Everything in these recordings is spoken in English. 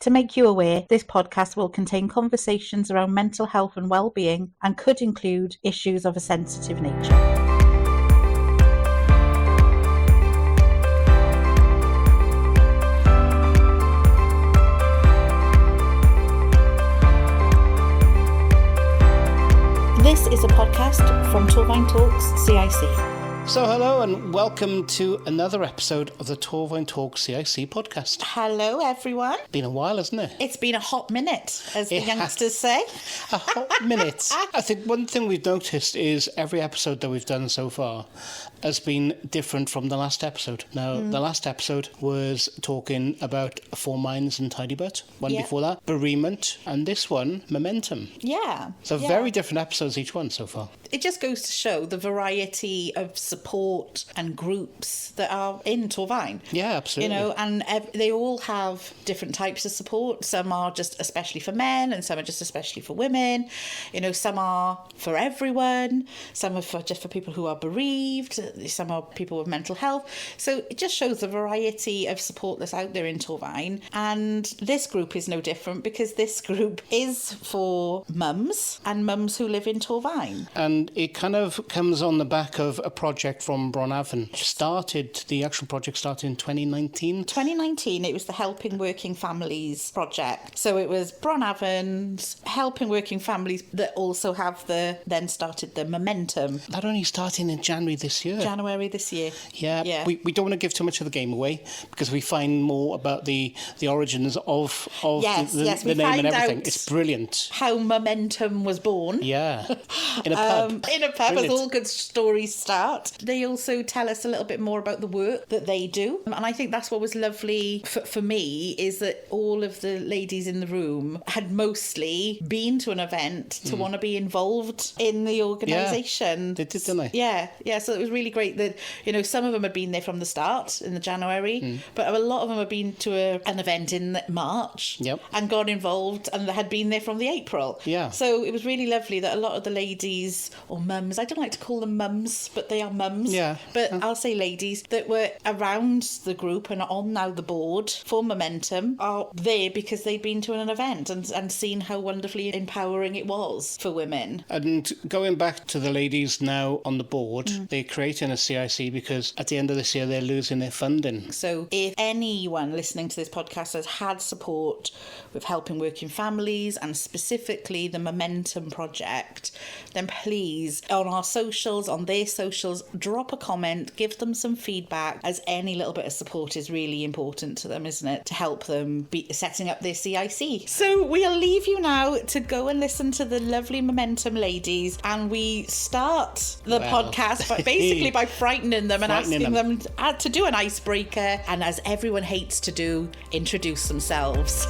To make you aware, this podcast will contain conversations around mental health and well-being and could include issues of a sensitive nature. This is a podcast from Torfaen Talks CIC. So hello and welcome to another episode of the Torfaen Talks CIC podcast. Hello everyone. Been a while, hasn't it? It's been a hot minute, as the youngsters say. A hot minute. I think one thing we've noticed is every episode that we've done so far has been different from the last episode. Now, the last episode was talking about For Minds and Tidy Butt. One before that, Bereavement. And this one, Mumentum. Yeah. So very different episodes each one so far. It just goes to show the variety of support and groups that are in Torfaen. Yeah, absolutely. You know, and they all have different types of support. Some are just especially for men and some are just especially for women. You know, some are for everyone. Some are just for people who are bereaved. Some are people with mental health. So it just shows the variety of support that's out there in Torfaen. And this group is no different because this group is for mums and mums who live in Torfaen. And it kind of comes on the back of a project from BronAfon. The actual project started in 2019. 2019, it was the Helping Working Families project. So it was BronAfon's Helping Working Families that also then started the Mumentum. That only started in January this year. January this year. Yeah. We don't want to give too much of the game away because we find more about the origins of the name and everything. It's brilliant. How Mumentum was born. Yeah. In a pub. Brilliant. As all good stories start. They also tell us a little bit more about the work that they do. And I think that's what was lovely for me is that all of the ladies in the room had mostly been to an event to want to be involved in the organisation. Yeah, they did, didn't they? Yeah. So it was really great that, you know, some of them had been there from the start in the January, but a lot of them had been to an event in March and got involved and had been there from the April. Yeah. So it was really lovely that a lot of the ladies or mums, I don't like to call them mums, but they are mums. Yeah. But I'll say ladies that were around the group and are on now the board for Mumentum are there because they'd been to an event and seen how wonderfully empowering it was for women. And going back to the ladies now on the board, they're creating a CIC because at the end of this year they're losing their funding. So if anyone listening to this podcast has had support with Helping Working Families and specifically the Mumentum project, then please, on our socials, on their socials, drop a comment, give them some feedback, as any little bit of support is really important to them, isn't it? To help them be setting up their CIC. So we'll leave you now to go and listen to the lovely Mumentum ladies, and we start the podcast by frightening them and asking them to do an icebreaker, and as everyone hates to do, introduce themselves.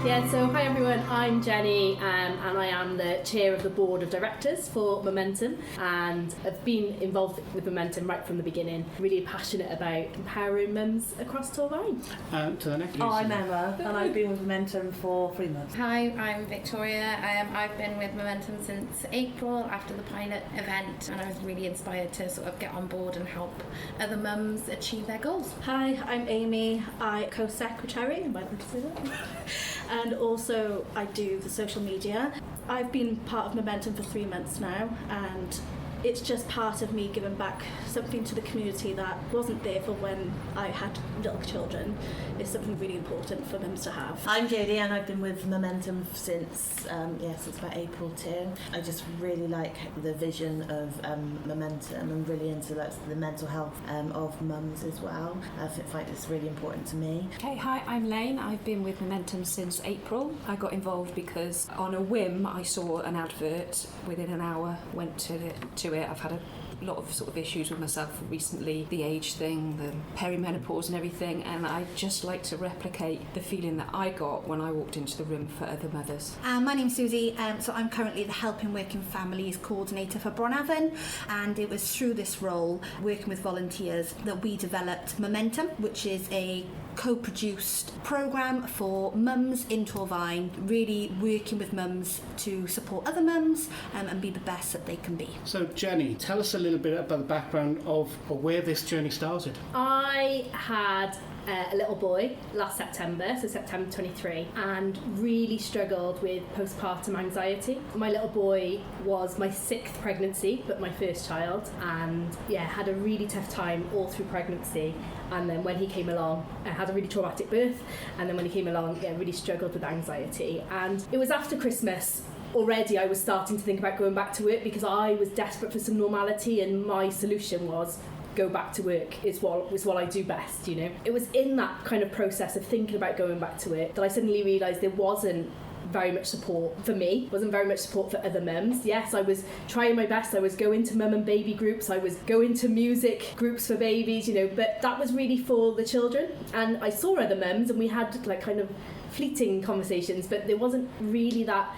Yeah, so hi everyone, I'm Jenny and I am the chair of the board of directors for Mumentum, and I've been involved with Mumentum right from the beginning, really passionate about empowering mums across Torfaen. To the next. I'm Emma and I've been with Mumentum for 3 months. Hi, I'm Victoria. I've been with Mumentum since April after the pilot event, and I was really inspired to sort of get on board and help other mums achieve their goals. Hi, I'm Amy. I co-secretary, am I allowed to say that? And also I do the social media. I've been part of Mumentum for 3 months now, and it's just part of me giving back something to the community that wasn't there for when I had little children. It's something really important for mums to have. I'm Jodie and I've been with Mumentum since about April too. I just really like the vision of Mumentum and really into the mental health of mums as well. I find it's really important to me. Okay, hi, I'm Lane. I've been with Mumentum since April. I got involved because on a whim I saw an advert within an hour, went to it. I've had a lot of sort of issues with myself recently, the age thing, the perimenopause and everything, and I just like to replicate the feeling that I got when I walked into the room for other mothers. My name's Susie, so I'm currently the Helping Working Families Coordinator for BronAfon, and it was through this role, working with volunteers, that we developed Mumentum, which is a co-produced programme for mums in Torfaen, really working with mums to support other mums and be the best that they can be. So Jenny, tell us a little bit about the background of where this journey started. I had a little boy last September, so September 23, and really struggled with postpartum anxiety. My little boy was my 6th pregnancy, but my first child, and had a really tough time all through pregnancy. And then when he came along, I had a really traumatic birth, and then when he came along, really struggled with anxiety. And it was after Christmas. Already I was starting to think about going back to work because I was desperate for some normality, and my solution was go back to work is what I do best, you know. It was in that kind of process of thinking about going back to work that I suddenly realised there wasn't very much support for me, wasn't very much support for other mums. Yes, I was trying my best, I was going to mum and baby groups, I was going to music groups for babies, you know, but that was really for the children. And I saw other mums and we had like kind of fleeting conversations, but there wasn't really that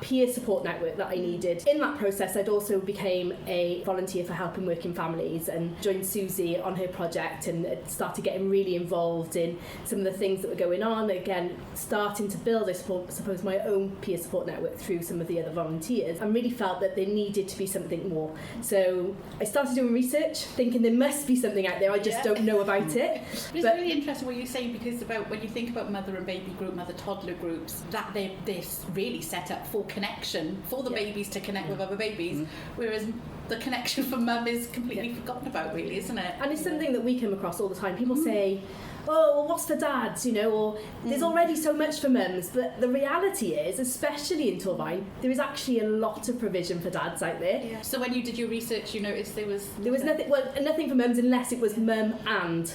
peer support network that I needed. In that process, I'd also became a volunteer for helping working families and joined Susie on her project and started getting really involved in some of the things that were going on. Again, starting to build, I suppose, my own peer support network through some of the other volunteers, and really felt that there needed to be something more. So I started doing research, thinking there must be something out there, I just don't know about it. But it's really interesting what you say, because about when you think about mother and baby group, mother toddler groups, that they're really set up for connection, for the babies to connect with other babies, whereas the connection for mum is completely forgotten about, really, isn't it? And it's something that we come across all the time. People say, oh, well, what's for dads, you know, or there's already so much for mums. But the reality is, especially in Torfaen, there is actually a lot of provision for dads out there. Yeah. So when you did your research, you noticed there was nothing for mums unless it was mum and,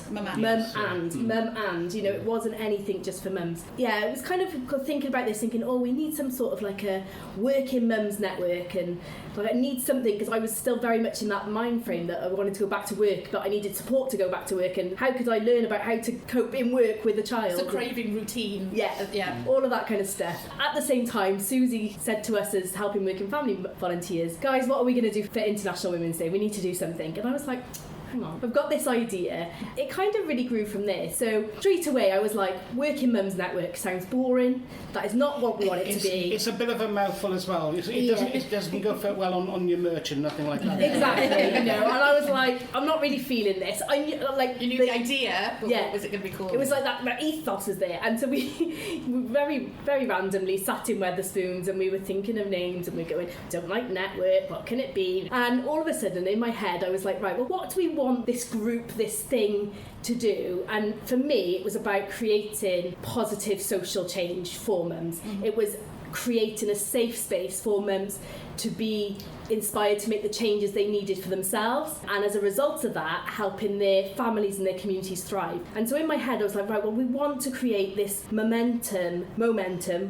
you know, it wasn't anything just for mums. Yeah, it was kind of thinking about this, thinking, oh, we need some sort of like a working mums network, and like I need something, because I was still very much in that mind frame that I wanted to go back to work, but I needed support to go back to work, and how could I learn about how to cope in work with a child? So craving routine. Yeah, all of that kind of stuff. At the same time, Susie said to us as helping working family volunteers, guys, what are we going to do for International Women's Day? We need to do something. And I was like, hang on, I've got this idea. It kind of really grew from there. So straight away I was like, working mums network sounds boring. That is not what we want it to be. It's a bit of a mouthful as well. It doesn't go well on your merch and nothing like that. Exactly, you know. And I was like, I'm not really feeling this. You knew the idea, but what was it going to be called? It was like that ethos was there. And so we very, very randomly sat in Wetherspoons and we were thinking of names, and we were going, don't like network, what can it be? And all of a sudden in my head I was like, right, well, what do we want this group, this thing to do? And for me it was about creating positive social change for mums. It was creating a safe space for mums to be inspired to make the changes they needed for themselves, and as a result of that, helping their families and their communities thrive. And so in my head I was like, right, well, we want to create this momentum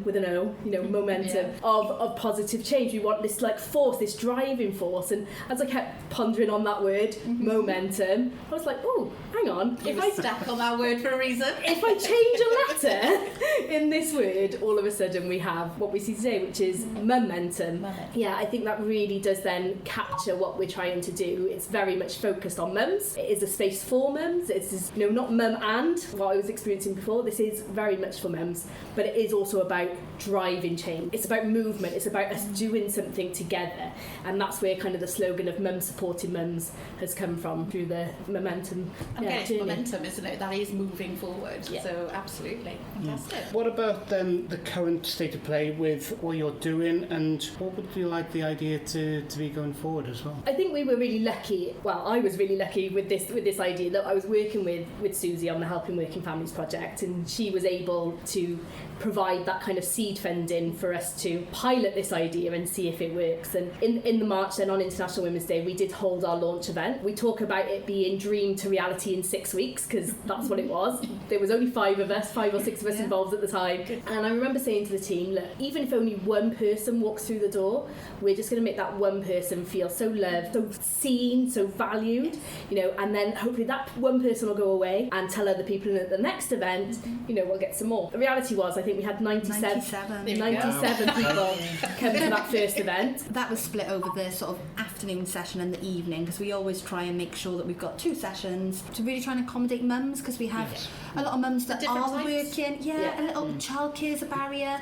with an O, you know, momentum of positive change. We want this like force, this driving force. And as I kept pondering on that word, momentum, I was like, oh, hang on, if I stuck on that word for a reason. If I change a letter in this word, all of a sudden we have what we see today, which is momentum. Yeah, I think that really does then capture what we're trying to do. It's very much focused on mums. It is a space for mums. It's, you know, not mum and what I was experiencing before. This is very much for mums, but it is also about driving change. It's about movement. It's about us doing something together, and that's where kind of the slogan of mums supporting mums has come from, through the momentum. And again, it's momentum, isn't it? That is moving forward. Yeah. So absolutely fantastic. What about then the current state of play with what you're doing, and what would you like the idea to be going forward as well? I think we were really lucky. Well, I was really lucky with this idea that I was working with Susie on the Helping Working Families project, and she was able to provide that kind of seed funding for us to pilot this idea and see if it works. And in the March then, on International Women's Day, we did hold our launch event. We talk about it being dream to reality in 6 weeks, because that's what it was. There was only 5 or 6 of us involved at the time. And I remember saying to the team, look, even if only one person walks through the door, we're just going to make that one person feel so loved, so seen, so valued, you know, and then hopefully that one person will go away and tell other people at the next event, you know, we'll get some more. The reality was, I think we had 97 people come to that first event. That was split over the sort of afternoon session and the evening, because we always try and make sure that we've got 2 sessions to really try and accommodate mums, because we have a lot of mums that are working, a little childcare is a barrier,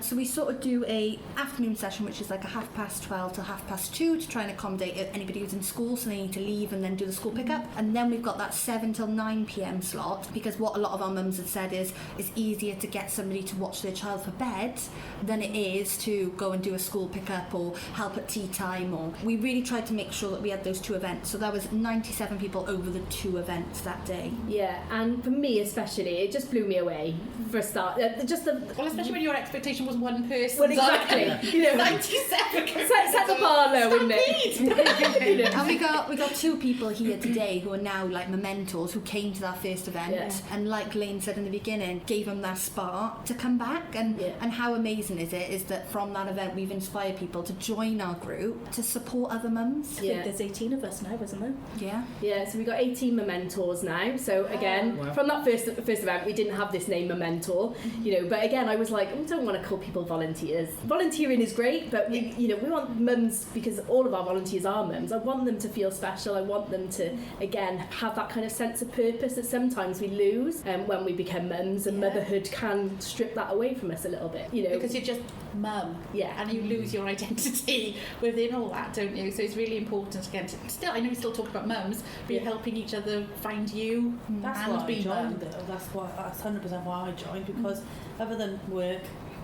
so we sort of do a afternoon session, which is like a 12:30 to 2:30 to try and accommodate anybody who's in school, so they need to leave and then do the school pickup. And then we've got that 7 till 9 p.m. slot, because what a lot of our mums have said is it's easier to get somebody to watch their child for bed than it is to go and do a school pickup or help at tea time. Or we really tried to make sure that we had those two events. So there was 97 people over the two events that day. Yeah, and for me especially, it just blew me away for a start. Well, especially when your expectation was one person. Well, exactly. You know, 97. Set the bar low, isn't it? And we got two people here today who are now like mementos, who came to that first event, and like Lane said in the beginning, gave them that spark to come back. And how amazing is that from that event we've inspired people to join our group to support other mums. I think there's 18 of us now, isn't there? Yeah, so we've got 18 mementors now. So again, from that first event, we didn't have this name Mementor, you know. But again, I was like, we don't want to call people volunteers. Volunteering is great, but we want mums, because all of our volunteers are mums. I want them to feel special. I want them to again have that kind of sense of purpose that sometimes we lose when we become mums, and motherhood can strip that away from us a little bit, you know. Because you're just mum, and you lose your identity within all that, don't you? So it's really important again to still, I know we still talk about mums, but you're helping each other find you and be mum. That's 100% why I joined, because other than work,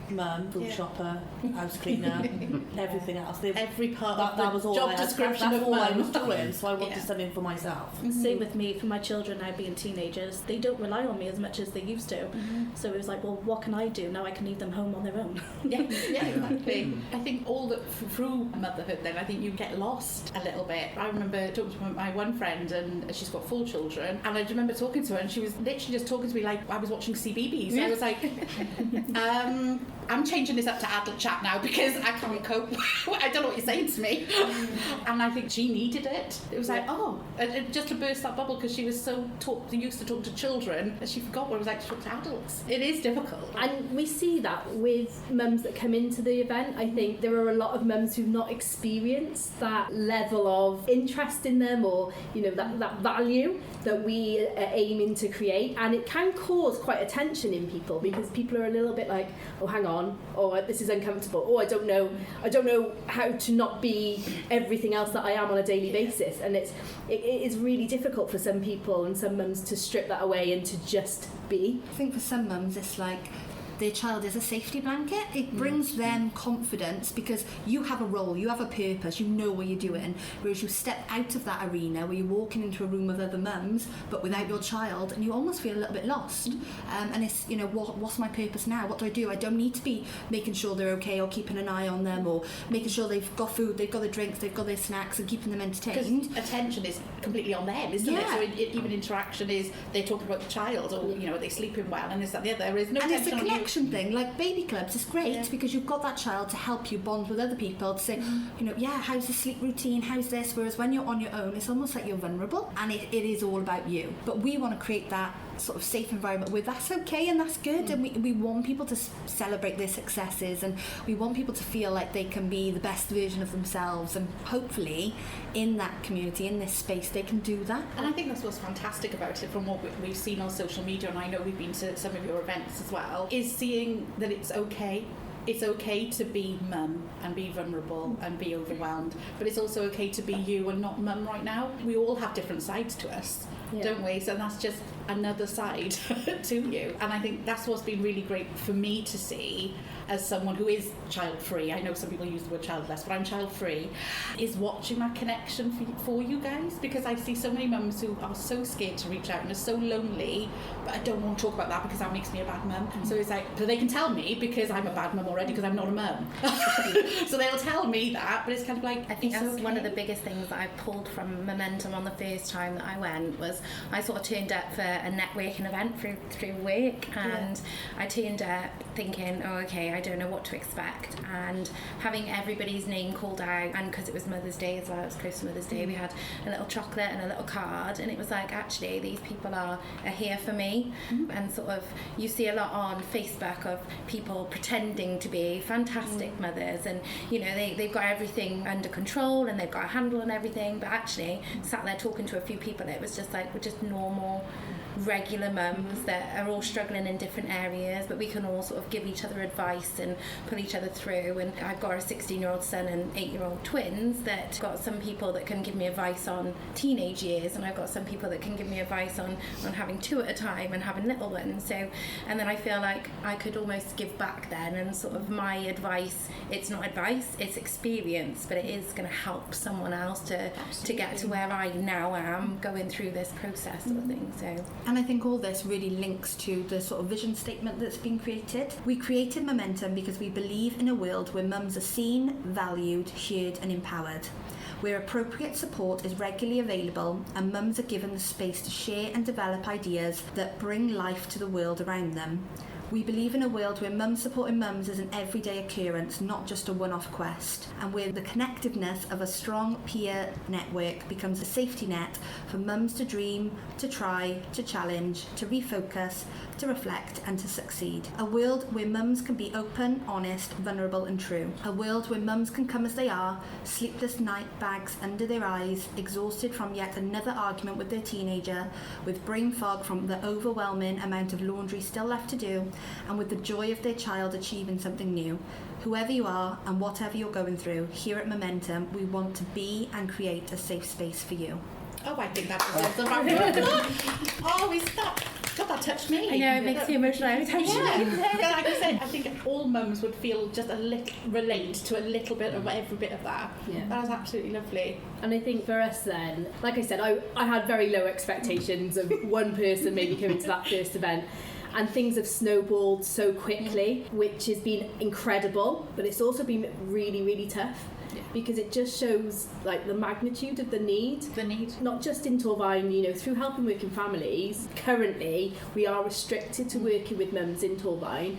mum, food shopper, house cleaner, everything else. Every part that of was the all job I description of all I mum. was doing, so I wanted something for myself. Same with me, for my children now being teenagers, they don't rely on me as much as they used to. So it was like, well, what can I do? Now I can leave them home on their own. Yeah, exactly. I think all that through motherhood then, I think you get lost a little bit. I remember talking to my one friend, and she's got 4 children, and I remember talking to her, and she was literally just talking to me like I was watching CBeebies. I was like, I'm changing this up to adult chat now because I can't cope. I don't know what you're saying to me. And I think she needed it. It was like, just to burst that bubble, because she was so used to talk to children that she forgot what it was like to talk to adults. It is difficult. And we see that with mums that come into the event. I think there are a lot of mums who've not experienced that level of interest in them, or, you know, that value that we are aiming to create. And it can cause quite a tension in people, because people are a little bit like, oh, hang on, or this is uncomfortable, or I don't know how to not be everything else that I am on a daily basis. And it is really difficult for some people and some mums to strip that away and to just be. I think for some mums it's like their child is a safety blanket. It brings them confidence, because you have a role, you have a purpose, you know what you're doing, whereas you step out of that arena where you're walking into a room with other mums but without your child, and you almost feel a little bit lost. And it's, you know, what's my purpose now? What do? I don't need to be making sure they're okay, or keeping an eye on them, or making sure they've got food, they've got their drinks, they've got their snacks, and keeping them entertained. Because attention is completely on them, isn't it? So even interaction is, they're talking about the child, or, you know, are they sleeping well, and this, that, the other. There is no attention on you. Thing, like baby clubs, is great because you've got that child to help you bond with other people, to say, you know, how's the sleep routine, how's this, whereas when you're on your own, it's almost like you're vulnerable, and it is all about you. But we want to create that sort of safe environment where that's okay and that's good, and we want people to celebrate their successes, and we want people to feel like they can be the best version of themselves, and hopefully in that community, in this space, they can do that. And I think that's what's fantastic about it, from what we've seen on social media, and I know we've been to some of your events as well, is seeing that it's okay. It's okay to be mum and be vulnerable and be overwhelmed, but it's also okay to be you and not mum right now. We all have different sides to us, don't we? So that's just another side to you. And I think that's what's been really great for me to see, as someone who is child-free. I know some people use the word childless, but I'm child-free, is watching that connection for you guys, because I see so many mums who are so scared to reach out and are so lonely, but I don't want to talk about that because that makes me a bad mum. So it's like, so they can tell me because I'm a bad mum already, because I'm not a mum. So they'll tell me that, but it's kind of like, I think that's one of the biggest things that I pulled from Mumentum on the first time that I went, was I sort of turned up for a networking event through work, and I turned up thinking, oh, okay, I don't know what to expect, and having everybody's name called out, and because it was Mother's Day as well, it was close to Mother's Day, we had a little chocolate and a little card, and it was like, actually these people are here for me. And sort of, you see a lot on Facebook of people pretending to be fantastic mothers, and you know, they've got everything under control and they've got a handle on everything, but actually sat there talking to a few people, it was just like, we're just normal regular mums that are all struggling in different areas, but we can all sort of give each other advice and pull each other through. And I've got a 16-year-old son and 8-year-old twins that got some people that can give me advice on teenage years, and I've got some people that can give me advice on having 2 at a time and having little ones. So, and then I feel like I could almost give back then, and sort of my advice, it's not advice, it's experience, but it is going to help someone else to get to where I now am going through this process sort of thing. So, and I think all this really links to the sort of vision statement that's been created. We created Mumentum because we believe in a world where mums are seen, valued, heard and empowered, where appropriate support is regularly available and mums are given the space to share and develop ideas that bring life to the world around them. We believe in a world where mums supporting mums is an everyday occurrence, not just a one-off quest, and where the connectiveness of a strong peer network becomes a safety net for mums to dream, to try, to challenge, to refocus, to reflect and to succeed. A world where mums can be open, honest, vulnerable and true. A world where mums can come as they are, sleepless night bags under their eyes, exhausted from yet another argument with their teenager, with brain fog from the overwhelming amount of laundry still left to do, and with the joy of their child achieving something new. Whoever you are and whatever you're going through, here at Mumentum, we want to be and create a safe space for you. Oh, I think that deserves the right. Oh, is that... God, that touched me. I know, it makes me emotional every time. Yeah. Like I said, I think all mums would feel just a little, relate to a little bit of every bit of that. Yeah. That was absolutely lovely. And I think for us then, like I said, I had very low expectations of one person maybe coming to that first event. And things have snowballed so quickly, which has been incredible, but it's also been really, really tough. Yeah. Because it just shows like the magnitude of the need. Not just in Torfaen, you know, through helping working families. Currently, we are restricted to working with mums in Torfaen,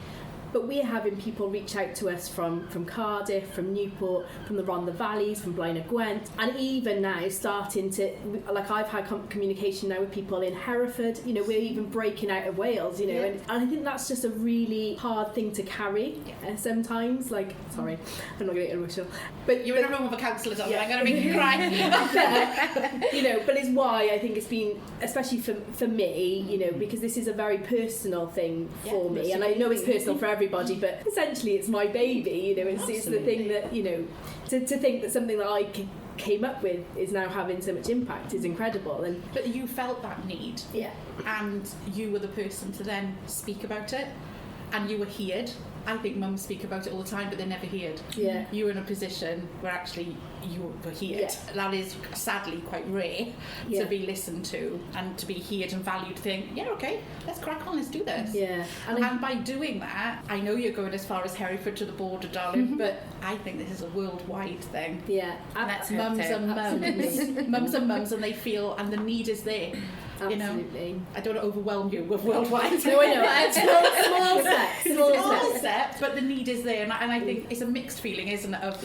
but we're having people reach out to us from Cardiff, from Newport, from the Rhondda Valleys, from Blaenau Gwent, and even now starting to, like I've had communication now with people in Hereford, you know, we're even breaking out of Wales, you know, and I think that's just a really hard thing to carry sometimes, like, sorry, I'm not going to get emotional. But you're in a room with a counsellor, darling, I'm going to make you cry. You know, but it's why I think it's been, especially for me, you know, because this is a very personal thing for me, and I know it's personal for everybody, but essentially it's my baby, you know, it's the thing that, you know, to think that something that I came up with is now having so much impact is incredible. And but you felt that need, and you were the person to then speak about it, and you were heard. I think mums speak about it all the time, but they're never heard. Yeah. You were in a position where actually you were heard. Yeah. That is sadly quite rare to be listened to and to be heard and valued. To think, yeah, okay, let's crack on, let's do this. Yeah. And by doing that, I know you're going as far as Hereford to the border, darling, but I think this is a worldwide thing. Yeah. And that's mums and mums. Mums and mums, and they feel, and the need is there. Absolutely. You know, I don't want to overwhelm you with worldwide. No, I know. Small steps, but the need is there, and I think it's a mixed feeling, isn't it? Of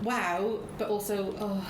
wow, but also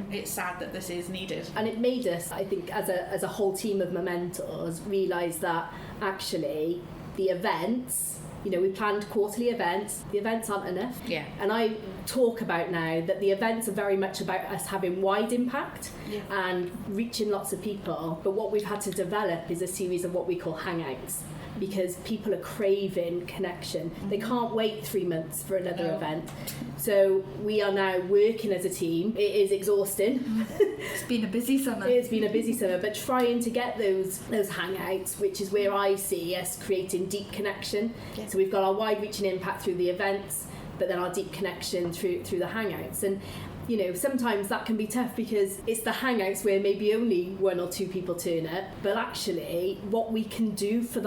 it's sad that this is needed. And it made us, I think, as a whole team of Mementors, realise that actually the events. You know, we planned quarterly events. The events aren't enough. Yeah. And I talk about now that the events are very much about us having wide impact and reaching lots of people. But what we've had to develop is a series of what we call hangouts, because people are craving connection. They can't wait 3 months for another event. So we are now working as a team. It is exhausting. It's been a busy summer. It's been a busy summer, but trying to get those hangouts, which is where I see us creating deep connection. Yeah. So we've got our wide-reaching impact through the events, but then our deep connection through the hangouts. And you know, sometimes that can be tough because it's the hangouts where maybe only 1 or 2 people turn up, but actually what we can do for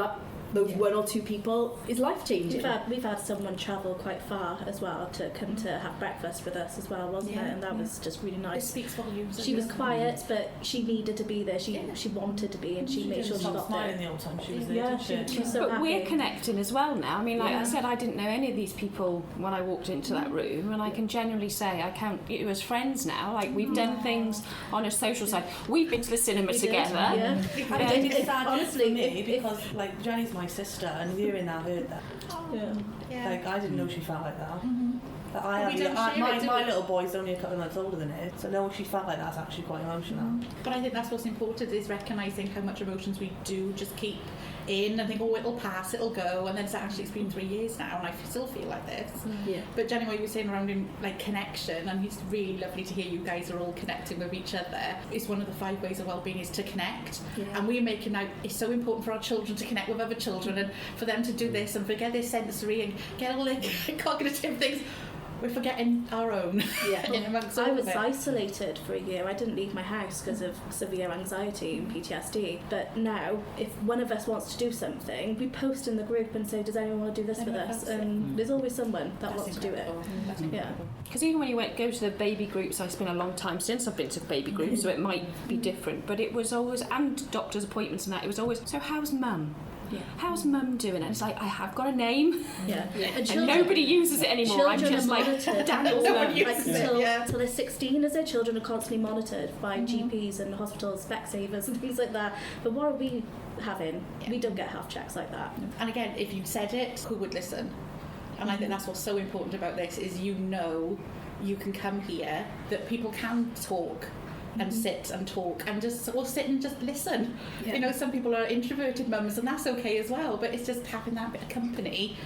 those 1 or 2 people is life-changing. We've had someone travel quite far as well to come to have breakfast with us as well, wasn't it? And that was just really nice. It speaks volumes. She was quiet, but she needed to be there. She wanted to be, and she made sure she got smiling there. the whole time she was there. Yeah, she was so but happy. we're connecting as well now. I mean, like I said, I didn't know any of these people when I walked into that room, and I can genuinely say I count you as friends now. Like, we've done things on a social side. We've been to the cinema together. I think it's sad honestly for me because like Jenny's my sister, and hearing that, heard that. Like I didn't know she felt like that. My little boy's only a couple of months older than her, so knowing she felt like that's actually quite emotional. But I think that's what's important, is recognising how much emotions we do just keep in and think, oh, it'll pass, it'll go, and then it's been 3 years now and I still feel like this. Yeah. But Jenny, what you were saying around in, like, connection, and it's really lovely to hear you guys are all connecting with each other. It's one of the 5 ways of wellbeing is to connect, and we're making out it's so important for our children to connect with other children and for them to do this and forget their sensory and get all their cognitive things. We're forgetting our own. I was isolated for a year. I didn't leave my house because of severe anxiety and PTSD. But now, if one of us wants to do something, we post in the group and say, does anyone want to do this with us? And there's always someone that wants to do it. Yeah. Because even when you go to the baby groups, it's been a long time since I've been to baby groups, so it might be different. But it was always, and doctor's appointments and that, it was always, so how's mum? Yeah. How's mum doing? And it's like, I have got a name. And nobody uses it anymore. I'm just like, Daniel's mum. Until they're 16, as their children are constantly monitored by GPs and hospitals, Specsavers and things like that. But what are we having? We don't get health checks like that. And again, if you said it, who would listen? And I think that's what's so important about this, is you can come here, that people can talk and sit and talk and just sit and just listen. Some people are introverted mums, and that's okay as well, but it's just having that bit of company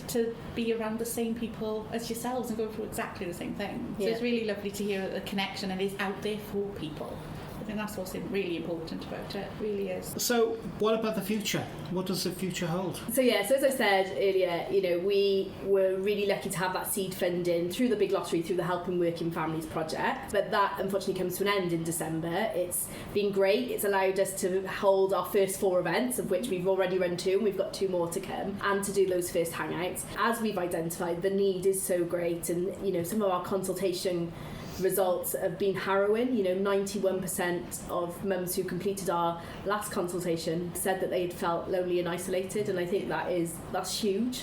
to be around the same people as yourselves and go through exactly the same thing. So it's really lovely to hear that the connection and is out there for people. I think that's what's really important about it. It really is. So what about the future? What does the future hold? So as I said earlier, we were really lucky to have that seed funding through the big lottery, through the Helping Working Families project, but that unfortunately comes to an end in December. It's been great. It's allowed us to hold our first 4 events, of which we've already run 2 and we've got 2 more to come, and to do those first hangouts. As we've identified, the need is so great, and some of our consultation results have been harrowing. 91% of mums who completed our last consultation said that they had felt lonely and isolated, and I think that's huge.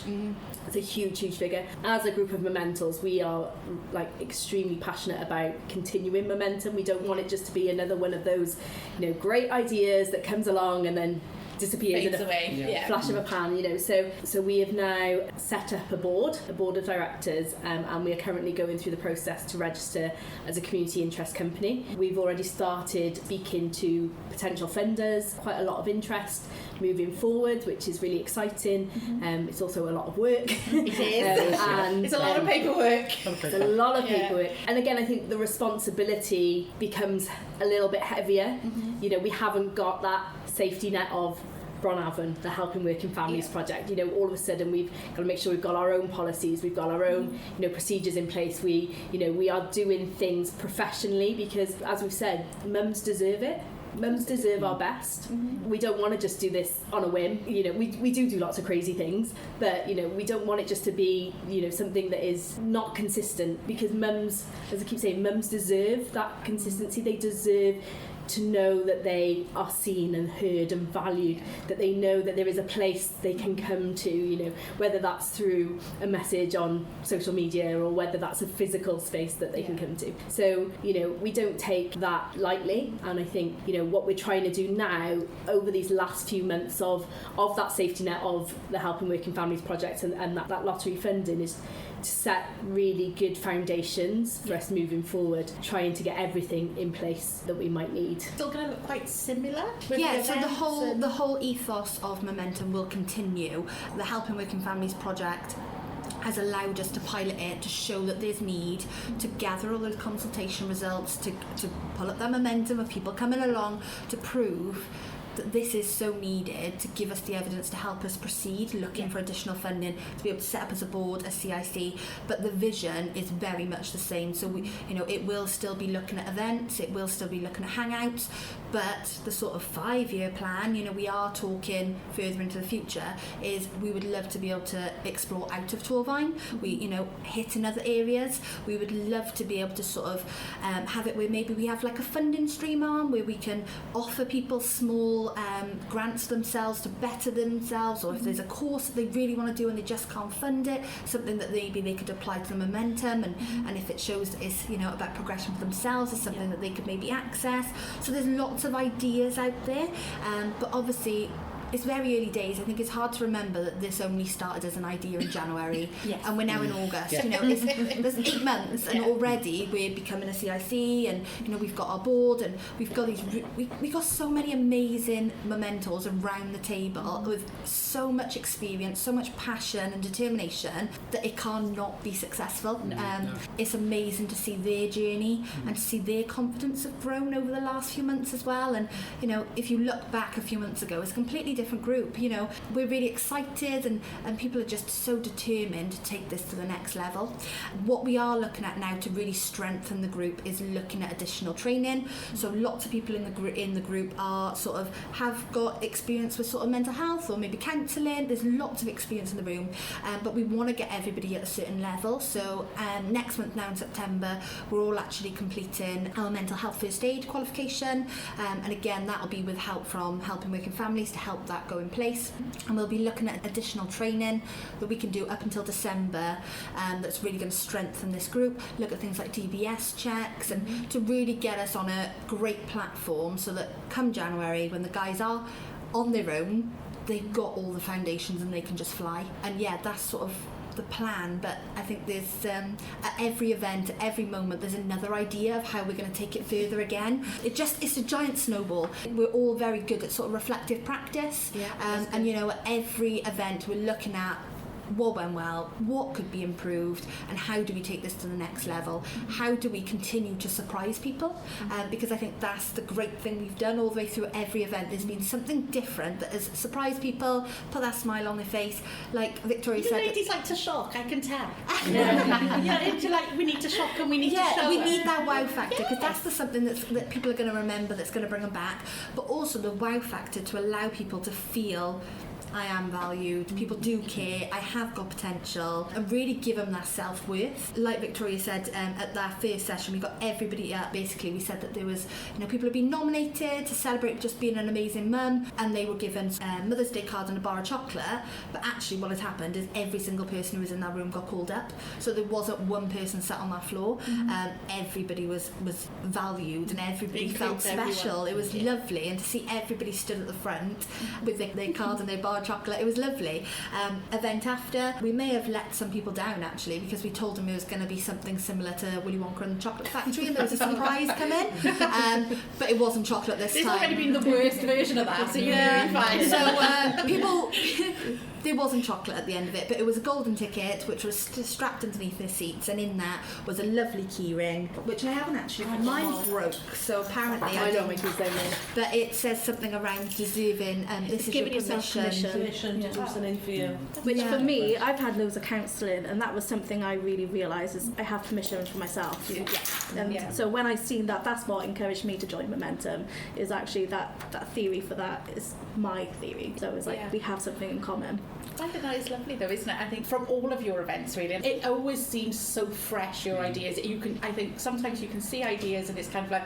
It's a huge figure. As a group of Mementals, we are extremely passionate about continuing Momentum. We don't want it just to be another one of those great ideas that comes along and then disappears in a flash of a pan, So we have now set up a board of directors, and we are currently going through the process to register as a community interest company. We've already started speaking to potential funders, quite a lot of interest moving forward, which is really exciting. It's also a lot of work. It is. And it's a lot of paperwork. It's a lot of paperwork. And again, I think the responsibility becomes a little bit heavier. We haven't got that safety net of BronAfon, the Helping Working Families project. All of a sudden we've got to make sure we've got our own policies, we've got our own procedures in place. We are doing things professionally, because as we've said, mums deserve it. Mums deserve our best. We don't want to just do this on a whim. We do lots of crazy things, but we don't want it just to be something that is not consistent, because mums, as I keep saying, mums deserve that consistency. They deserve to know that they are seen and heard and valued, that they know that there is a place they can come to, whether that's through a message on social media or whether that's a physical space that they can come to. So, we don't take that lightly, and I think, what we're trying to do now over these last few months of that safety net of the Helping Working Families project and that lottery funding is to set really good foundations for us moving forward, trying to get everything in place that we might need. Still going to look quite similar? So the whole ethos of Momentum will continue. The Helping Working Families project has allowed us to pilot it, to show that there's need, to gather all those consultation results, to pull up that momentum of people coming along, to prove that this is so needed, to give us the evidence to help us proceed looking for additional funding, to be able to set up as a board, a CIC, but the vision is very much the same. So we, it will still be looking at events, it will still be looking at hangouts, but the sort of 5-year plan, we are talking further into the future, is we would love to be able to explore out of Torfaen. We, hit in other areas. We would love to be able to sort of have it where maybe we have like a funding stream arm where we can offer people small grants themselves to better themselves, or if there's a course that they really want to do and they just can't fund it, something that maybe they could apply to the Momentum, and if it shows that it's about progression for themselves, it's something that they could maybe access. So there's lots of ideas out there, but obviously it's very early days. I think it's hard to remember that this only started as an idea in January, and we're now in August. Yeah. You know, there's 8 months, and already we're becoming a CIC, and you know, we've got our board, and we've got we got so many amazing mementos around the table with so much experience, so much passion and determination that it can't not be successful. It's amazing to see their journey and to see their confidence have grown over the last few months as well. And you know, if you look back a few months ago, it's a completely different group. You know, we're really excited, and people are just so determined to take this to the next level. What we are looking at now to really strengthen the group is looking at additional training. So lots of people in the group are sort of have got experience with sort of mental health or maybe counselling. There's lots of experience in the room, but we want to get everybody at a certain level. So next month now in September, we're all actually completing our mental health first aid qualification, and again that'll be with help from Helping Working Families to help that go in place. And we'll be looking at additional training that we can do up until December, that's really going to strengthen this group. Look at things like DBS checks, and to really get us on a great platform so that come January, when the guys are on their own, they've got all the foundations and they can just fly. And yeah, that's sort of the plan. But I think there's at every event, at every moment, there's another idea of how we're going to take it further again. It's a giant snowball. We're all very good at sort of reflective practice, and you know, at every event we're looking at what went well, what could be improved, and how do we take this to the next level? How do we continue to surprise people? Because I think that's the great thing we've done all the way through every event. There's been something different that has surprised people, put that smile on their face. Like Victoria said, ladies like to shock, I can tell. Like, we need to shock and we need to show we them. need that wow factor, because that's something that people are going to remember, that's going to bring them back. But also the wow factor to allow people to feel I am valued, people do care, I have got potential, and really give them that self-worth. Like Victoria said, at that first session we got everybody up. Basically we said that there was, you know, people have been nominated to celebrate just being an amazing mum, and they were given Mother's Day cards and a bar of chocolate. But actually what had happened is every single person who was in that room got called up, so there wasn't one person sat on that floor. Everybody was valued, and everybody felt special. It was lovely, and to see everybody stood at the front with their cards and their bar of chocolate, it was lovely. Event after, we may have let some people down actually, because we told them it was going to be something similar to Willy Wonka and the Chocolate Factory, and there was a surprise come in, but it wasn't chocolate this time. It's already been the worst version of that, so you're really fine. So people there wasn't chocolate at the end of it, but it was a golden ticket which was strapped underneath their seats, and in that was a lovely key ring, which I haven't actually, mine broke, so apparently I don't make but it says something around deserving, this is your permission to do something for you. Which for me, I've had loads of counselling, and that was something I really realised is I have permission for myself. So when I seen that, that's what encouraged me to join Mumentum, is actually that theory for that is my theory. So it's like we have something in common. I think that is lovely though, isn't it? I think from all of your events really, it always seems so fresh, your ideas. I think sometimes you can see ideas and it's kind of like,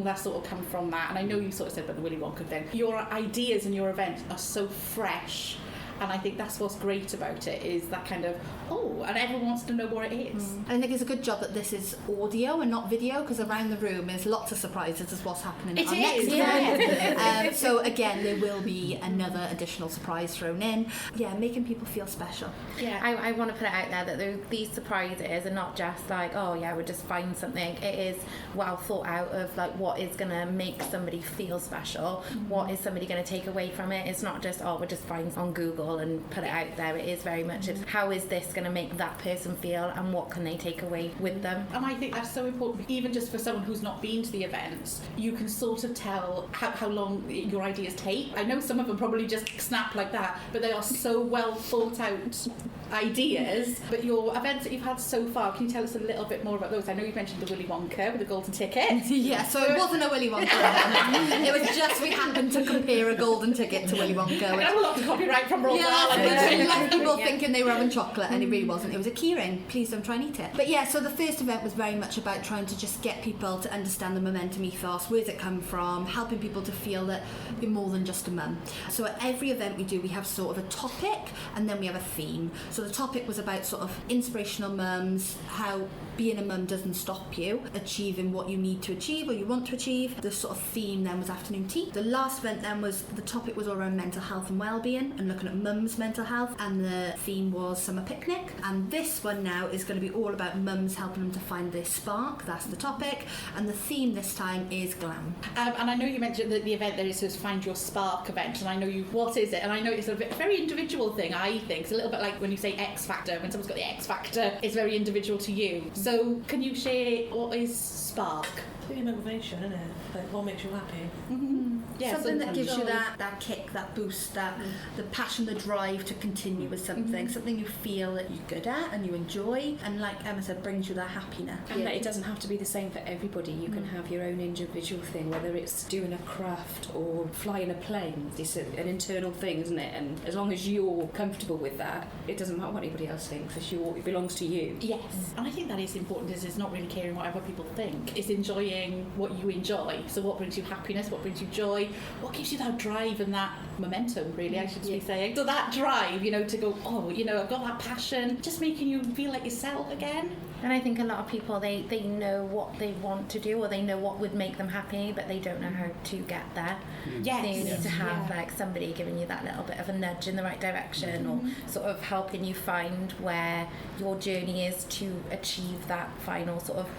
that sort of come from that. And I know you sort of said about the Willy Wonka thing. Your ideas and your events are so fresh. And I think that's what's great about it, is that kind of, and everyone wants to know what it is. I think it's a good job that this is audio and not video, because around the room there's lots of surprises as what's happening at our next event. So again, there will be another additional surprise thrown in. Yeah, making people feel special. Yeah, I want to put it out there that these surprises are not just like, we'll just find something. It is well thought out of like what is going to make somebody feel special, what is somebody going to take away from it. It's not just, we'll just find on Google and put it out there. It is very much it's how is this going to make that person feel, and what can they take away with them. And I think that's so important, even just for someone who's not been to the events. You can sort of tell how long your ideas take. I know some of them probably just snap like that, but they are so well thought out ideas. But your events that you've had so far, can you tell us a little bit more about those? I know you mentioned the Willy Wonka with the golden ticket. Yeah, so it wasn't a Willy Wonka event. It was just we happened to compare a golden ticket to Willy Wonka. I have a lot to copyright from Rob. Yeah, left people thinking they were having chocolate and it really wasn't. It was a keyring. Please don't try and eat it. But yeah, so the first event was very much about trying to just get people to understand the Mumentum ethos, where's it come from, helping people to feel that you're more than just a mum. So at every event we do, we have sort of a topic and then we have a theme. So the topic was about sort of inspirational mums, how being a mum doesn't stop you achieving what you need to achieve or you want to achieve. The sort of theme then was afternoon tea. The last event then was, the topic was all around mental health and well-being and looking at mums' mental health, and the theme was summer picnic. And this one now is going to be all about mums helping them to find their spark. That's the topic, and the theme this time is glam. And I know you mentioned that the event there is this Find Your Spark event, and I know what is it? And I know it's a very individual thing, I think. It's a little bit like when you say X Factor, when someone's got the X Factor, it's very individual to you. So can you share what is Spark? It's really motivation, isn't it? Like, what makes you happy? Mm-hmm. Yeah, something that gives you that kick, that boost, that the passion, the drive to continue with something, something you feel that you're good at and you enjoy, and like Emma said, brings you that happiness. And that it doesn't have to be the same for everybody. You can have your own individual thing, whether it's doing a craft or flying a plane. It's an internal thing, isn't it? And as long as you're comfortable with that, it doesn't matter what anybody else thinks. It belongs to you. Yes, and I think that is important. Is not really caring what other people think. It's enjoying what you enjoy. So what brings you happiness? What brings you joy? What gives you that drive and that momentum, really, I should be saying. So that drive, to go, I've got that passion, just making you feel like yourself again. And I think a lot of people, they know what they want to do, or they know what would make them happy, but they don't know how to get there. Yes. So you need to have like somebody giving you that little bit of a nudge in the right direction, or sort of helping you find where your journey is to achieve that final sort of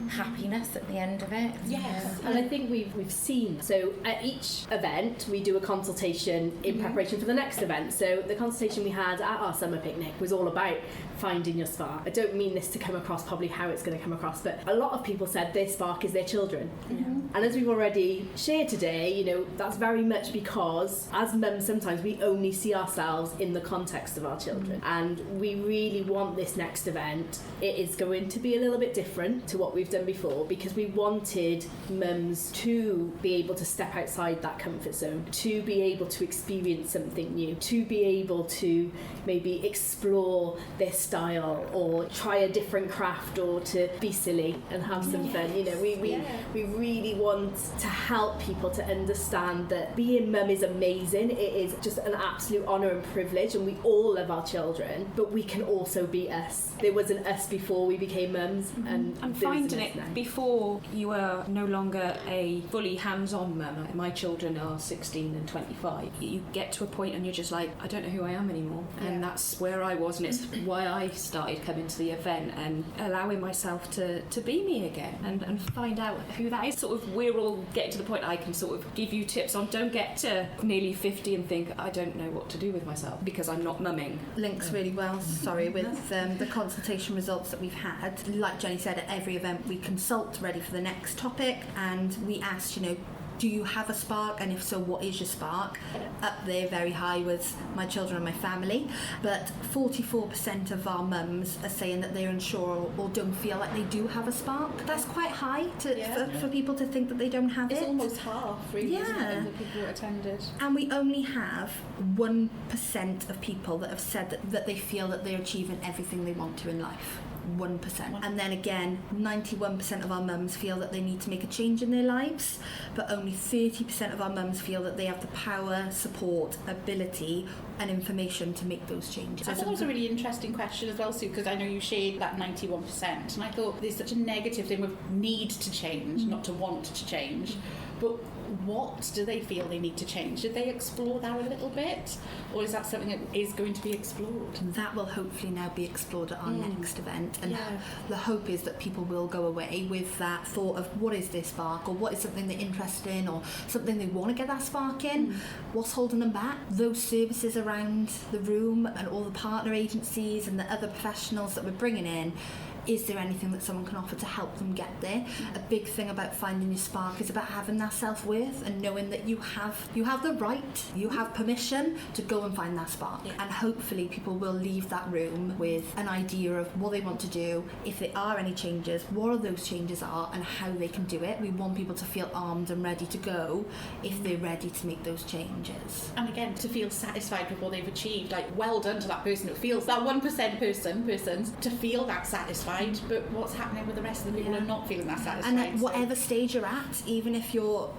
happiness at the end of it. Yes, and I think we've seen, so at each event we do a consultation in preparation for the next event. So the consultation we had at our summer picnic was all about finding your spark. I don't mean this to come across probably how it's going to come across, but a lot of people said their spark is their children. And as we've already shared today, that's very much because as mums sometimes we only see ourselves in the context of our children, and we really want this next event. It is going to be a little bit different to what we've done before, because we wanted mums to be able to step outside that comfort zone, to be able to experience something new, to be able to maybe explore their style or try a different craft, or to be silly and have some fun. We really want to help people to understand that being mum is amazing. It is just an absolute honour and privilege, and we all love our children, but we can also be us. There was an us before we became mums, and finding it before you are no longer a fully hands-on mum. My children are 16 and 25. You get to a point and you're just like, I don't know who I am anymore. And that's where I was, and it's why I started coming to the event and allowing myself to be me again and find out who that is. Sort of, we're all getting to the point I can sort of give you tips on. Don't get to nearly 50 and think, I don't know what to do with myself because I'm not mumming. Links really well, with the consultation results that we've had. Like Jenny said, at every event we consult ready for the next topic, and we asked, do you have a spark, and if so, what is your spark? Up there very high was my children and my family, but 44% of our mums are saying that they're unsure or don't feel like they do have a spark. That's quite high for people to think that they don't have it. It's almost half, really, isn't it, of the people who attended. And we only have 1% of people that have said that they feel that they're achieving everything they want to in life. 1%. And then again, 91% of our mums feel that they need to make a change in their lives, but only 30% of our mums feel that they have the power, support, ability and information to make those changes. I thought it was a really interesting question as well, Sue, because I know you shared that 91%, and I thought there's such a negative thing with need to change, not to want to change, but what do they feel they need to change? Did they explore that a little bit, or is that something that is going to be explored? That will hopefully now be explored at our next event, and the hope is that people will go away with that thought of what is their spark, or what is something they're interested in, or something they want to get that spark in. What's holding them back? Those services around the room and all the partner agencies and the other professionals that we're bringing in, is there anything that someone can offer to help them get there? A big thing about finding your spark is about having that self-worth and knowing that you have the right, you have permission to go and find that spark. And hopefully people will leave that room with an idea of what they want to do, if there are any changes, what are those changes are, and how they can do it. We want people to feel armed and ready to go if they're ready to make those changes. And again, to feel satisfied with what they've achieved, like well done to that person who feels that 1% persons to feel that satisfied. But what's happening with the rest of the people who are not feeling that satisfied? And at whatever stage you're at, even if you're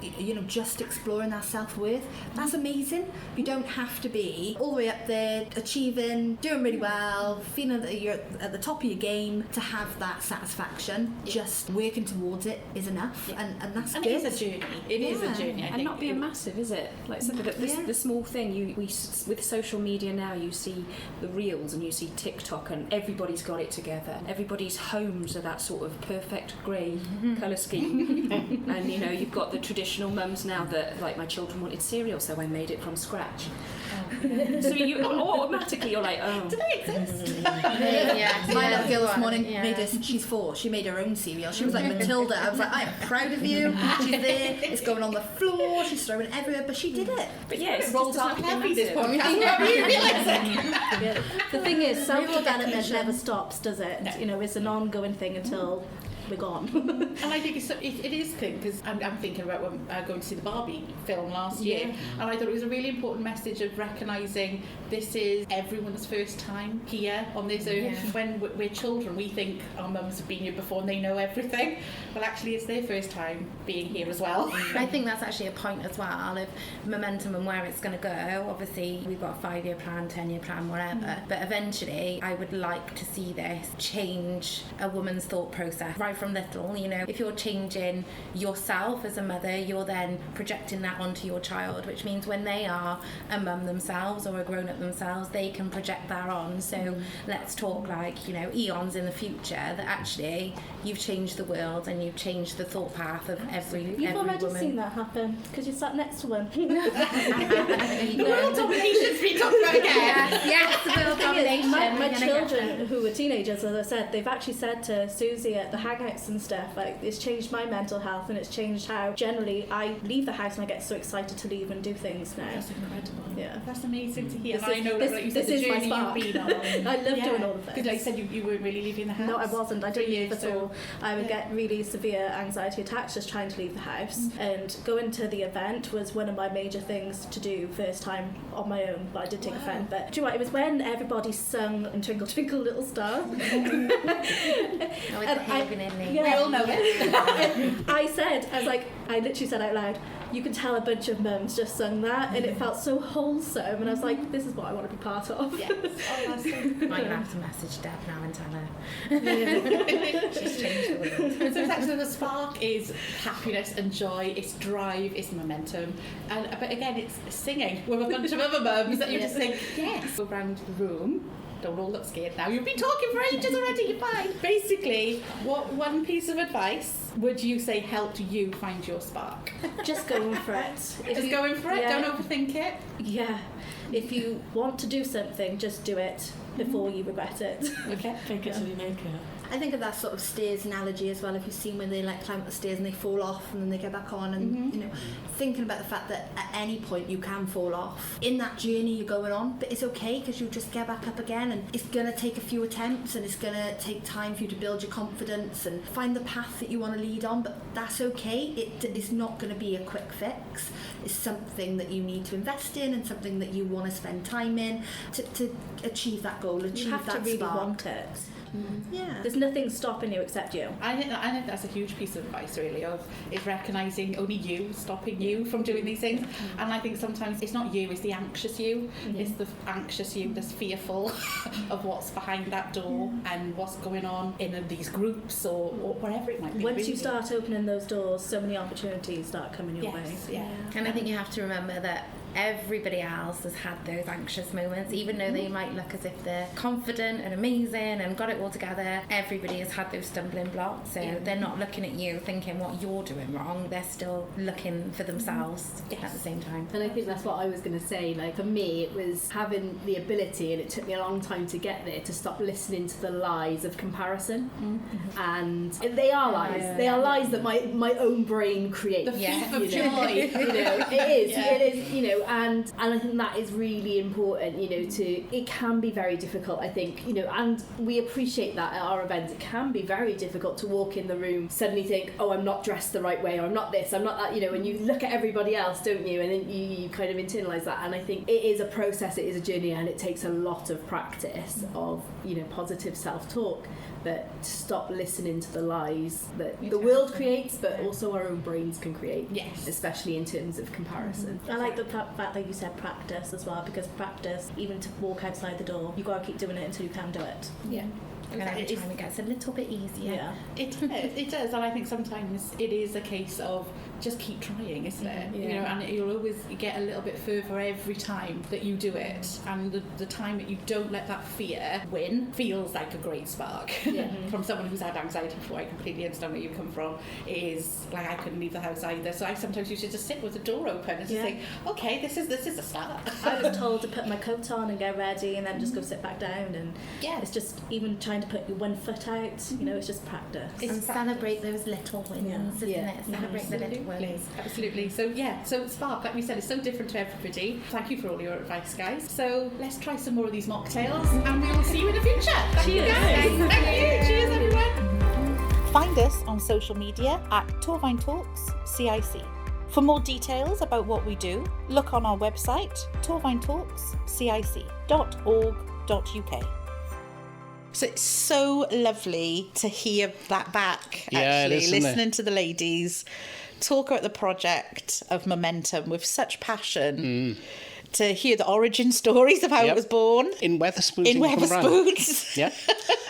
just exploring that self-worth, that's amazing. You don't have to be all the way up there, achieving, doing really well, feeling that you're at the top of your game to have that satisfaction. Just working towards it is enough, and that's and good. it is a journey. It is a journey, I and think. not being massive, is it? Like the small thing. With social media now, you see the reels and you see TikTok, and everybody's got it together. Everybody's homes are that sort of perfect grey colour scheme, and you've got the traditional mums now that, like, my children wanted cereal, so I made it from scratch. So you automatically you're like, oh, do they exist? My little girl this morning she's 4, she made her own cereal. She was like Matilda. I was like, I am proud of you. She's there, it's going on the floor, she's throwing it everywhere, but she did it. But yeah, it rolls off heavy, this podcast. The thing is, self-development never stops, does it? No. It's an ongoing thing until we're gone. And I think it is good, because I'm thinking about when going to see the Barbie film last year, and I thought it was a really important message of recognising this is everyone's first time here on this earth. When we're children, we think our mums have been here before and they know everything. Well, actually, it's their first time being here as well. I think that's actually a point as well of momentum and where it's going to go. Obviously, we've got a 5-year plan, 10-year plan, whatever, but eventually I would like to see this change a woman's thought process right from little. If you're changing yourself as a mother, you're then projecting that onto your child, which means when they are a mum themselves or a grown-up themselves, they can project that on. So let's talk like eons in the future, that actually you've changed the world and you've changed the thought path of every already woman. seen that happen because you sat next to one. The world domination's been talked about again. Yes, the world domination. My children, who were teenagers, as I said, they've actually said to Susie at the hangouts and stuff, like, it's changed my mental health, and it's changed how generally I leave the house and I get so excited to leave and do things now. That's incredible. Yeah, that's amazing to hear. This And I is- know this- that, like you said, this the is my journey spark. you've been on. I love doing all of this. Because like you said, you weren't really leaving the house. No, I wasn't. I didn't leave at so- all. I would get really severe anxiety attacks just trying to leave the house. And going to the event was one of my major things to do first time on my own. But I did take a friend. But do you know what? It was when everybody sung Twinkle Twinkle Little Star. We all know it. I literally said out loud, you can tell a bunch of mums just sung that, and it felt so wholesome, and I was like, this is what I want to be part of. Yes. Oh, that's so I'm going to have to message Deb now and tell her. She's changed the world. So it's actually the spark is happiness and joy, it's drive, it's momentum, but again it's singing with a bunch of other mums that you just think yes. Go around the room. Don't all look scared now. You've been talking for ages already. You're fine. Basically, what one piece of advice would you say helped you find your spark? Just going for it. Just going for it. Yeah. Don't overthink it. Yeah. If you want to do something, just do it before you regret it. Okay. Fake it till you make it. I think of that sort of stairs analogy as well. If you've seen when they like climb up the stairs and they fall off and then they get back on, and thinking about the fact that at any point you can fall off in that journey you're going on, but it's okay because you'll just get back up again, and it's gonna take a few attempts and it's gonna take time for you to build your confidence and find the path that you want to lead on. But that's okay. It is not going to be a quick fix. It's something that you need to invest in and something that you want to spend time in to achieve that goal, achieve You have that to really spark. want it. Yeah. There's nothing stopping you except you. I think that's a huge piece of advice, really, is recognising only you, stopping you from doing these things. And I think sometimes it's not you, it's the anxious you. It's the anxious you that's fearful of what's behind that door and what's going on in these groups or wherever it might be. Once really. you start opening those doors, so many opportunities start coming your way. Yeah. And I think you have to remember that everybody else has had those anxious moments, even though they might look as if they're confident and amazing and got it all together. Everybody has had those stumbling blocks, so they're not looking at you thinking what you're doing wrong, they're still looking for themselves at the same time. And I think that's what I was going to say. Like, for me, it was having the ability, and it took me a long time to get there, to stop listening to the lies of comparison. And they are lies. They are lies that my own brain creates. The thief of you know. joy. You know, it is, you know, and I think that is really important, you know, it can be very difficult, I think, you know, and we appreciate that at our events. It can be very difficult to walk in the room, suddenly think, oh, I'm not dressed the right way, or I'm not this, I'm not that, you know, and you look at everybody else, don't you, and then you kind of internalise that. And I think it is a process, it is a journey, and it takes a lot of practice of, you know, positive self-talk, but to stop listening to the lies that the world creates, but also our own brains can create, especially in terms of comparison. I like the fact that you said practice as well, because practice, even to walk outside the door, you got to keep doing it until you can do it. Yeah. And every time it gets a little bit easier. Yeah. It does, and I think sometimes it is a case of just keep trying, isn't it? You know, and you'll always get a little bit further every time that you do it, and the time that you don't let that fear win feels like a great spark. From someone who's had anxiety before, I completely understand where you come from. It is like I couldn't leave the house either, so I sometimes used to just sit with the door open and just think, okay, this is a start. I was told to put my coat on and get ready, and then just go sit back down, and it's just even trying to put your one foot out, you know, it's just practice. And celebrate those little wins, isn't it? Celebrate the little wins. Absolutely. So Spark, like we said, is so different to everybody. Thank you for all your advice, guys. So let's try some more of these mocktails, and we will see you in the future. Thank you, guys. Thank you. Cheers, everyone. Find us on social media at Torfaen Talks CIC. For more details about what we do, look on our website, torfaentalkscic.org.uk. So it's so lovely to hear that back, actually, listening to the ladies talk about the project of Mumentum with such passion. To hear the origin stories of how it was born. In Wetherspoons. Yeah.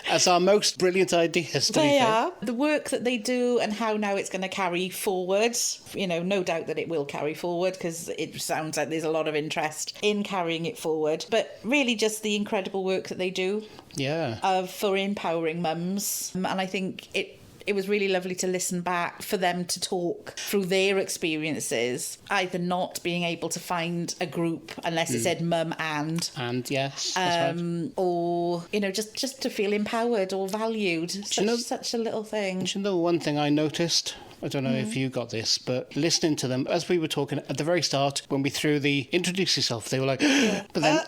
As our most brilliant ideas. They are. The work that they do and how now it's going to carry forward. You know, no doubt that it will carry forward, because it sounds like there's a lot of interest in carrying it forward. But really just the incredible work that they do. Yeah. For empowering mums. And I think it was really lovely to listen back, for them to talk through their experiences, either not being able to find a group unless it said mum and yes, that's right. Or, you know, just to feel empowered or valued. Such a little thing. Do you know one thing I noticed? I don't know if you got this, but listening to them, as we were talking at the very start, when we threw the introduce yourself, they were like, but then,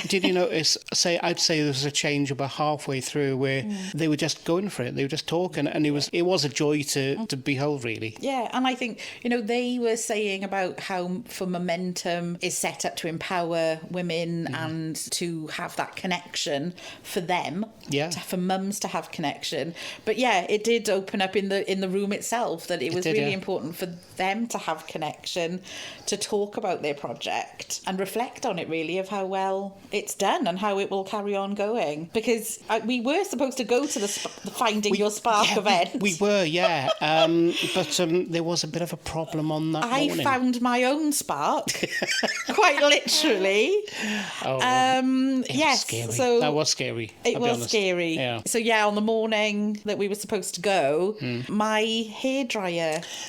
did you notice, I'd say there was a change about halfway through where they were just going for it. They were just talking, and it was a joy to behold, really. Yeah, and I think, you know, they were saying about how for Mumentum is set up to empower women and to have that connection for them, for mums to have connection. But yeah, it did open up in the room itself that it was really important for them to have connection, to talk about their project and reflect on it, really, of how well it's done and how it will carry on going. Because we were supposed to go to the Finding Your Spark event. We were, but there was a bit of a problem on that morning. I found my own spark, quite literally. Yes, scary. So that was scary. It was scary. Yeah. So on the morning that we were supposed to go, my hairdryer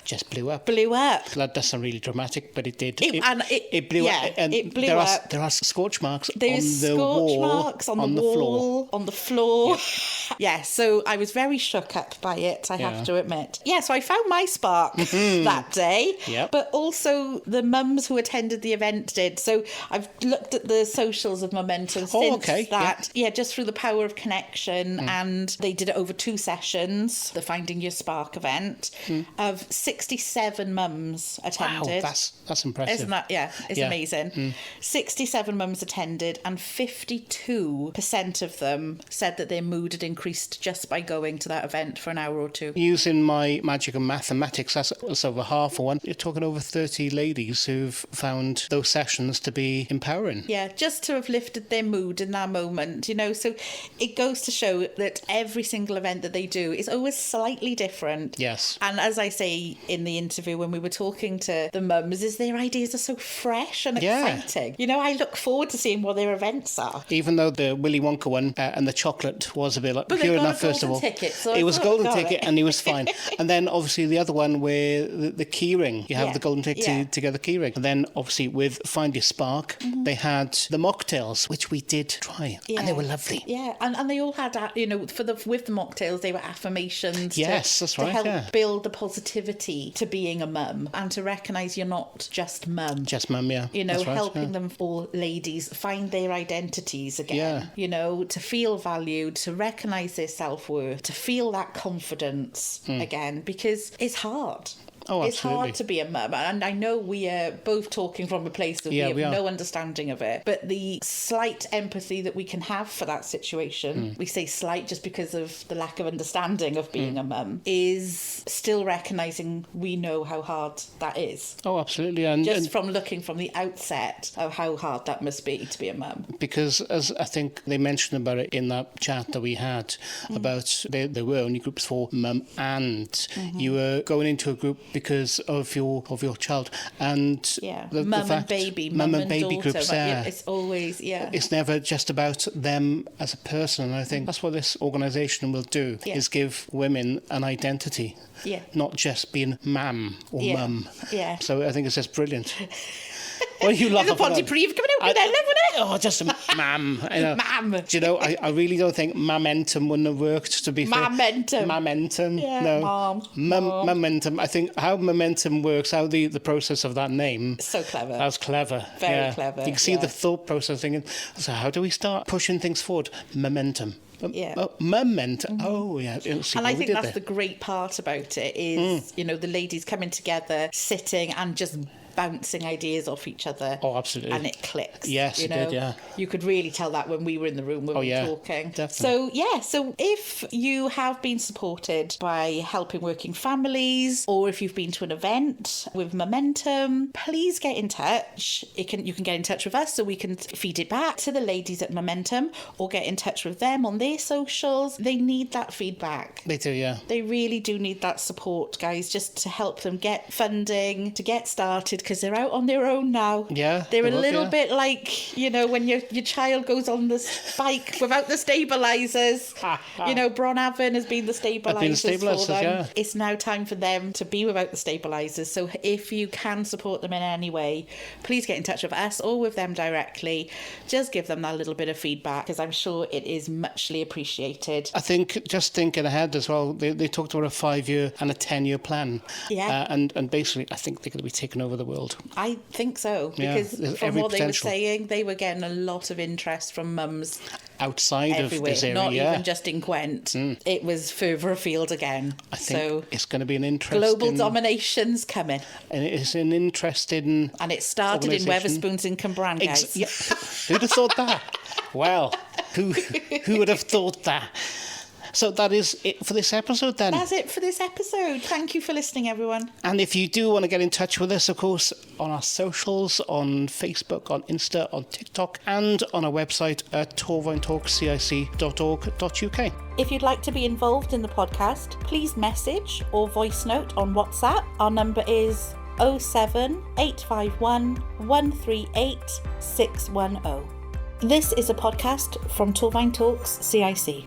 just blew up. That sounds really dramatic, but it did. It blew up. And it blew up. There are scorch marks on the floor. Yeah. So I was very shook up by it, I have to admit. Yeah, so I found my spark that day. Yep. But also the mums who attended the event did. So I've looked at the socials of Mumentum since that. Yeah, just through the power of connection. And they did it over 2 sessions, the Finding Your Spark event. Of 67 mums attended. Wow, that's impressive. Isn't that? Yeah, it's amazing. 67 mums attended, and 52% of them said that their mood had increased just by going to that event for an hour or two. Using my magic of mathematics, that's over half of one. You're talking over 30 ladies who've found those sessions to be empowering. Yeah, just to have lifted their mood in that moment, you know. So it goes to show that every single event that they do is always slightly different. Yes. And as I say in the interview when we were talking to the mums, is their ideas are so fresh and exciting. You know, I look forward to seeing what their events are. Even though the Willy Wonka one and the chocolate was a bit like but pure enough, enough, first of all. Ticket, so it was a golden ticket and he was fine. And then obviously the other one where the keyring, you have the golden ticket to get the keyring. And then obviously with Find Your Spark, they had the mocktails, which we did try, and they were lovely. Yeah, and they all had, you know, with the mocktails, they were affirmations. Yes, that's right. To help build the positivity to being a mum and to recognise you're not just mum. Just mum, yeah. You know, that's right, helping them, all ladies, find their identities again. Yeah. You know, to feel valued, to recognise their self-worth, to feel that confidence again, because it's hard. Oh, absolutely. It's hard to be a mum, and I know we are both talking from a place of we have no understanding of it, but the slight empathy that we can have for that situation, we say slight just because of the lack of understanding of being a mum, is still recognising we know how hard that is. Oh, absolutely. And from looking from the outset of how hard that must be to be a mum. Because as I think they mentioned about it in that chat that we had about there were only groups for mum and you were going into a group because of your child and mum and baby daughter, groups it's always it's never just about them as a person, and I think that's what this organisation will do is give women an identity, not just being mam or mum. So I think it's just brilliant. What are you laughing at? The Pontypridd coming out with that, isn't it? Oh, just a mam. You know, mam. Do you know, I really don't think Mumentum wouldn't have worked, to be fair. Mumentum. Yeah, no. Mumentum. I think how Mumentum works, how the process of that name. So clever. That was clever. Very clever. You can see the thought process thinking, so how do we start pushing things forward? Momentum. Momentum. Oh, yeah. And I think that's the great part about it is, you know, the ladies coming together, sitting and just bouncing ideas off each other. Oh, absolutely. And it clicks. Yes, it did, yeah. You could really tell that when we were in the room when we were talking. Definitely. So if you have been supported by helping working families, or if you've been to an event with Mumentum, please get in touch. You can get in touch with us so we can feed it back to the ladies at Mumentum, or get in touch with them on their socials. They need that feedback. They do, yeah. They really do need that support, guys, just to help them get funding, to get started, because they're out on their own now. Yeah. They're a little bit like, you know, when your child goes on the bike without the stabilisers. You know, BronAfon has been the stabilisers for them. Yeah. It's now time for them to be without the stabilisers. So if you can support them in any way, please get in touch with us or with them directly. Just give them that little bit of feedback, because I'm sure it is muchly appreciated. I think just thinking ahead as well, they talked about a 5-year and a 10-year plan. Yeah. And basically, I think they're going to be taking over the world. I think so, because from what they were saying, they were getting a lot of interest from mums outside everywhere, of this area, not even just in Gwent. It was further afield again. I think so it's going to be an interesting... Global domination's coming. And it's an interesting... And it started in Wetherspoons in Cambran, guys. Who'd have thought that? Well, who would have thought that? So that is it for this episode then. That's it for this episode. Thank you for listening, everyone. And if you do want to get in touch with us, of course, on our socials, on Facebook, on Insta, on TikTok, and on our website at Torfaen Talks CIC.org.uk. If you'd like to be involved in the podcast, please message or voice note on WhatsApp. Our number is 07851 138 610. This is a podcast from Torfaen Talks CIC.